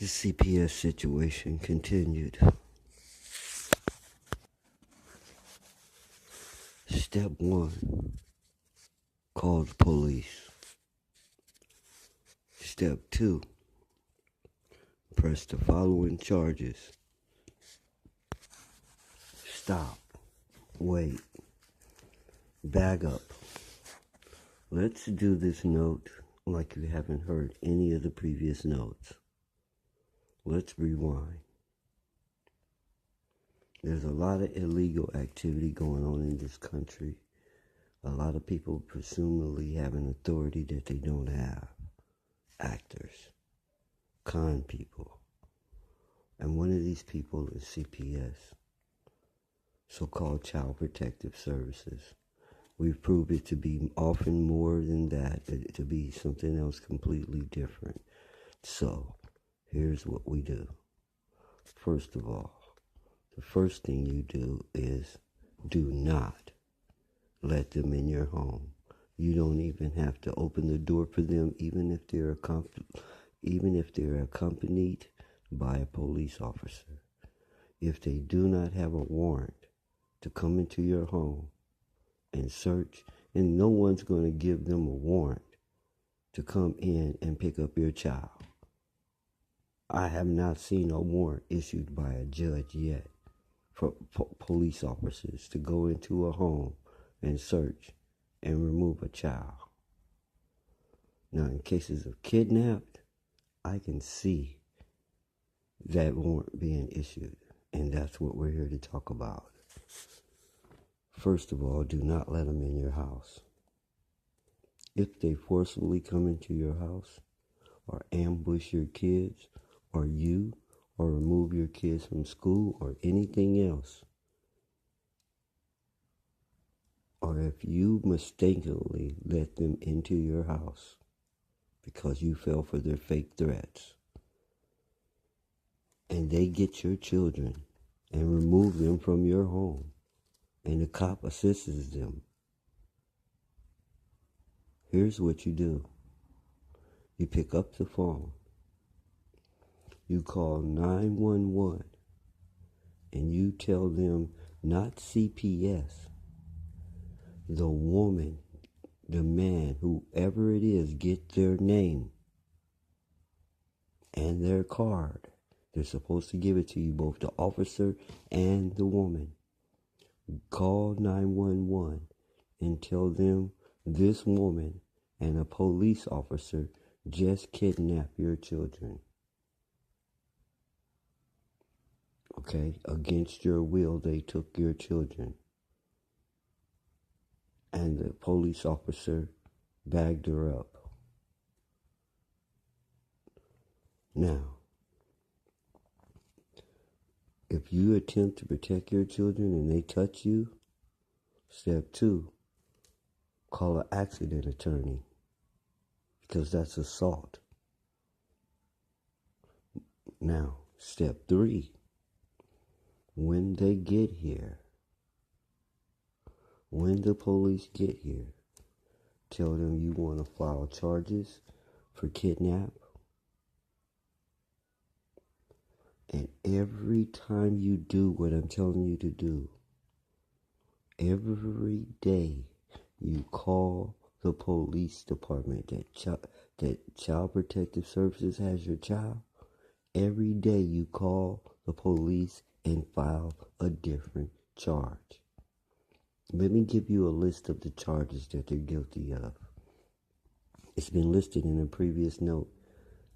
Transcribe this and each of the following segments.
The CPS situation continued. Step 1, call the police. Step 2, press the following charges. Stop. Wait. Back up. Let's do this note like you haven't heard any of the previous notes. Let's rewind. There's a lot of illegal activity going on in this country. A lot of people presumably have an authority that they don't have. Actors, con people. And one of these people is CPS, so-called Child Protective Services. We've proved it to be often more than that, to be something else completely different. So, here's what we do. First of all, the first thing you do is do not let them in your home. You don't even have to open the door for them, even if they're accompanied by a police officer. If they do not have a warrant to come into your home and search, and no one's going to give them a warrant to come in and pick up your child. I have not seen a warrant issued by a judge yet for police officers to go into a home and search and remove a child. Now, in cases of kidnapped, I can see that warrant being issued, and that's what we're here to talk about. First of all, do not let them in your house. If they forcibly come into your house or ambush your kids or you or remove your kids from school or anything else, or if you mistakenly let them into your house because you fell for their fake threats, and they get your children and remove them from your home, and the cop assists them, here's what you do. You pick up the phone. You call 911, and you tell them, not CPS, the woman, the man, whoever it is, get their name and their card. They're supposed to give it to you, both the officer and the woman. Call 911 and tell them this woman and a police officer just kidnapped your children. Okay, against your will, they took your children. And the police officer bagged her up. Now, if you attempt to protect your children and they touch you, step 2, call an accident attorney, because that's assault. Now, step 3, when they get here, when the police get here, tell them you want to file charges for kidnap. And every time you do what I'm telling you to do, every day you call the police department that Child Protective Services has your child. Every day you call the police and file a different charge. Let me give you a list of the charges that they're guilty of. It's been listed in a previous note.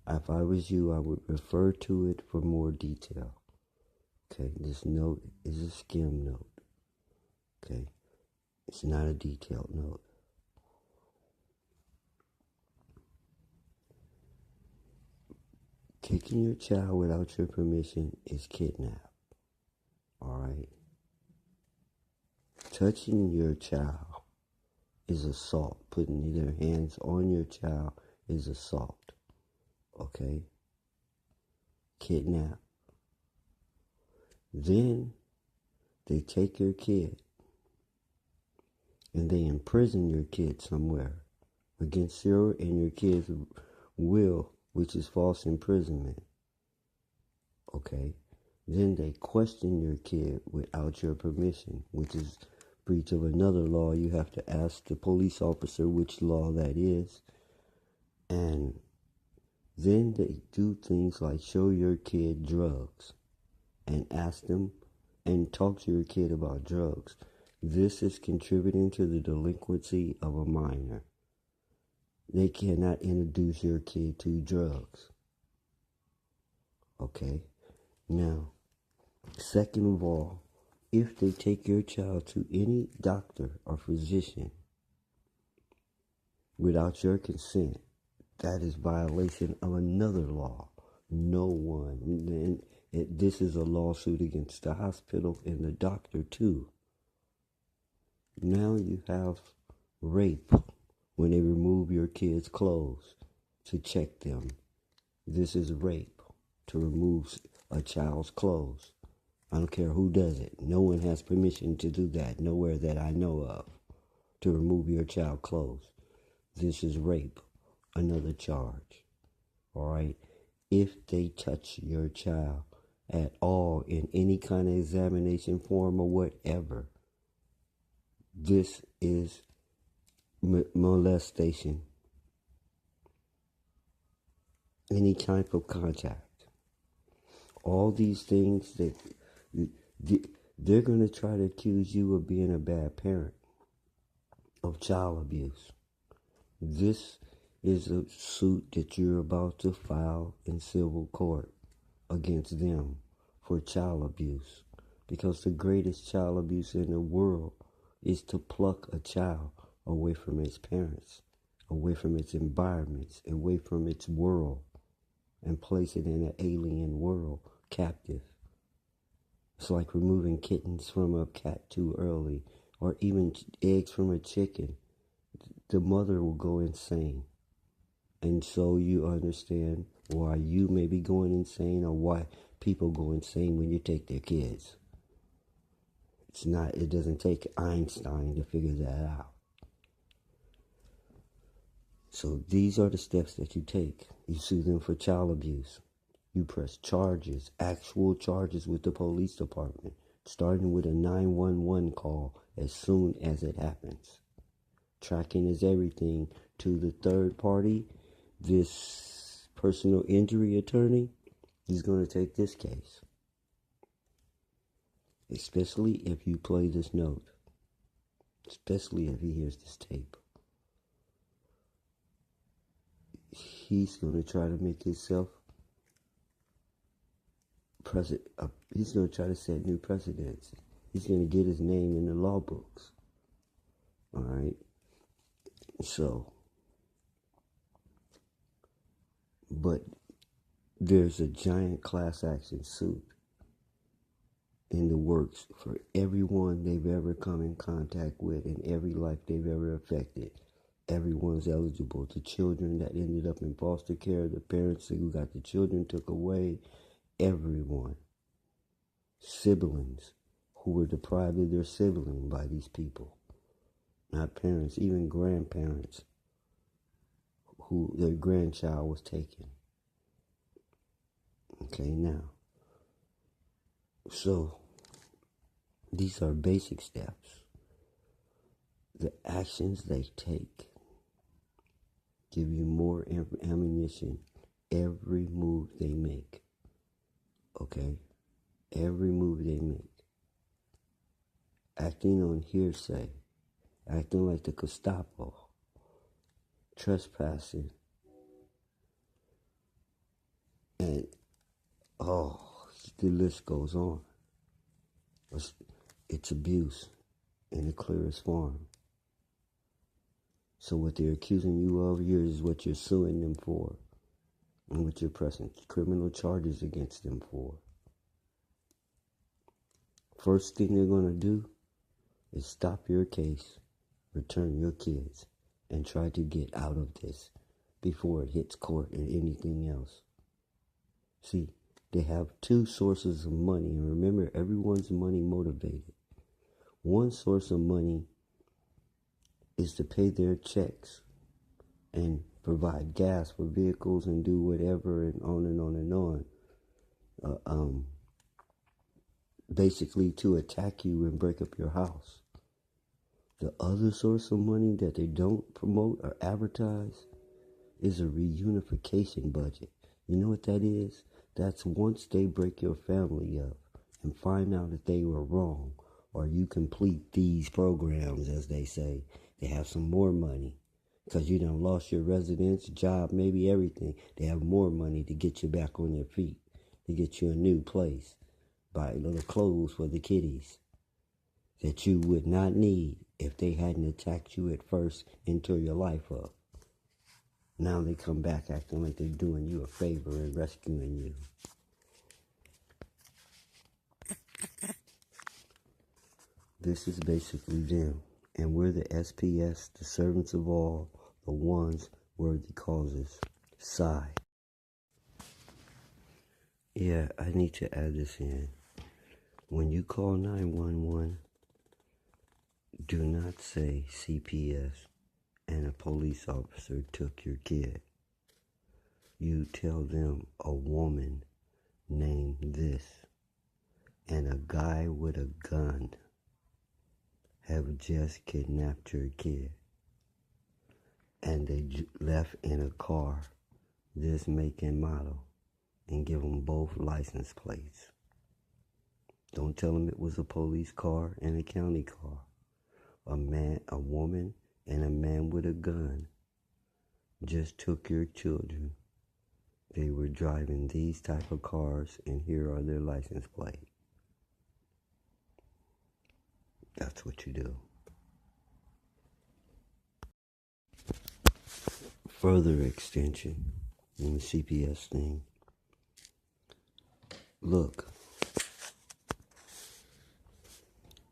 If I was you, I would refer to it for more detail. Okay, this note is a skim note. Okay, it's not a detailed note. Taking your child without your permission is kidnap. Alright? Touching your child is assault. Putting their hands on your child is assault. Okay? Kidnap. Then they take your kid and they imprison your kid somewhere against your and your kid's will, which is false imprisonment. Okay? Then they question your kid without your permission, which is breach of another law. You have to ask the police officer which law that is. And then they do things like show your kid drugs and ask them and talk to your kid about drugs. This is contributing to the delinquency of a minor. They cannot introduce your kid to drugs. Okay? Now, second of all, if they take your child to any doctor or physician without your consent, that is violation of another law. No one. This is a lawsuit against the hospital and the doctor too. Now you have rape when they remove your kid's clothes to check them. This is rape, to remove a child's clothes. I don't care who does it. No one has permission to do that, nowhere that I know of, to remove your child's clothes. This is rape, another charge. All right? If they touch your child at all in any kind of examination form or whatever, this is molestation. Any type of contact. All these things that they're going to try to accuse you of being a bad parent, of child abuse. This is a suit that you're about to file in civil court against them for child abuse. Because the greatest child abuse in the world is to pluck a child away from its parents, away from its environments, away from its world, and place it in an alien world, captive. It's like removing kittens from a cat too early, or even eggs from a chicken. The mother will go insane. And so you understand why you may be going insane, or why people go insane when you take their kids. It doesn't take Einstein to figure that out. So these are the steps that you take. You sue them for child abuse. You press charges, actual charges with the police department, starting with a 911 call as soon as it happens. Tracking is everything to the third party. This personal injury attorney is going to take this case. Especially if you play this note. Especially if he hears this tape. He's going to try to make himself he's going to try to set new precedents. He's going to get his name in the law books. All right? So, but there's a giant class action suit in the works for everyone they've ever come in contact with in every life they've ever affected. Everyone's eligible. The children that ended up in foster care, the parents who got the children took away, everyone. Siblings who were deprived of their sibling by these people. Not parents, even grandparents who their grandchild was taken. Okay, now. So, these are basic steps. The actions they take give you more ammunition every move they make. Okay? Every move they make. Acting on hearsay. Acting like the Gestapo. Trespassing. And, the list goes on. It's abuse in the clearest form. So what they're accusing you of here is what you're suing them for. And what you're pressing criminal charges against them for. First thing they're going to do is stop your case, return your kids, and try to get out of this before it hits court and anything else. See, they have two sources of money, and remember, everyone's money motivated. One source of money is to pay their checks and provide gas for vehicles and do whatever and on and on and on. uh, um, basically to attack you and break up your house. The other source of money that they don't promote or advertise is a reunification budget. You know what that is? That's once they break your family up and find out that they were wrong, or you complete these programs, as they say, they have some more money. Because you done lost your residence, job, maybe everything. They have more money to get you back on your feet, to get you a new place, buy little clothes for the kiddies that you would not need if they hadn't attacked you at first and tore your life up. Now they come back acting like they're doing you a favor and rescuing you. This is basically them. And we're the SPS, the servants of all, the ones worthy causes. Sigh. Yeah, I need to add this in. When you call 911, do not say CPS and a police officer took your kid. You tell them a woman named this and a guy with a gun have just kidnapped your kid, and they left in a car this make and model, and give them both license plates. Don't tell them it was a police car and a county car. A woman, and a man with a gun just took your children. They were driving these type of cars, and here are their license plates. That's what you do. Further extension in the CPS thing. Look,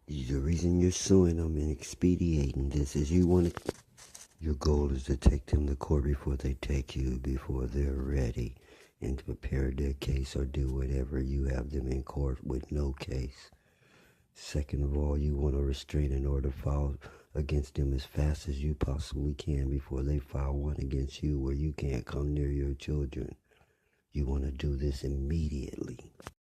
the reason you're suing them and expediting this is your goal is to take them to court before they take you, before they're ready, and to prepare their case or do whatever. You have them in court with no case. Second of all, you want a restraining order filed against them as fast as you possibly can before they file one against you where you can't come near your children. You want to do this immediately.